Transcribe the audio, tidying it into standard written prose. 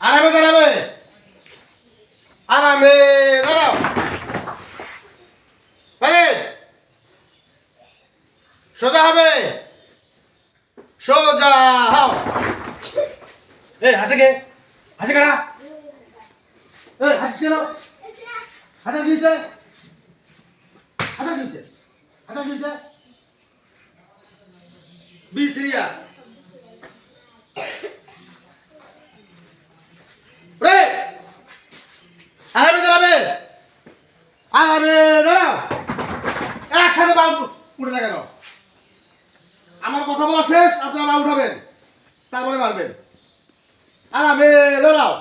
আরামে দাঁড়াবে, আরামে দাঁড়াও। আরে সোজা হবে, সোজা হও। এই হাসে কে? হাসে কারা? এই হাসিস কেন? হাসার কি হয়েছে? হাসার কি হয়েছে? হাসার কি হয়েছে? Be serious. রে আরামে দাঁড়াবে, আরামে দাঁড়াও। একসাথে পা উঠে না কেন? আমার কথা বলা শেষ, আপনারা পা উঠাবেন, তারপরে মারবেন। আরামে দাঁড়াও।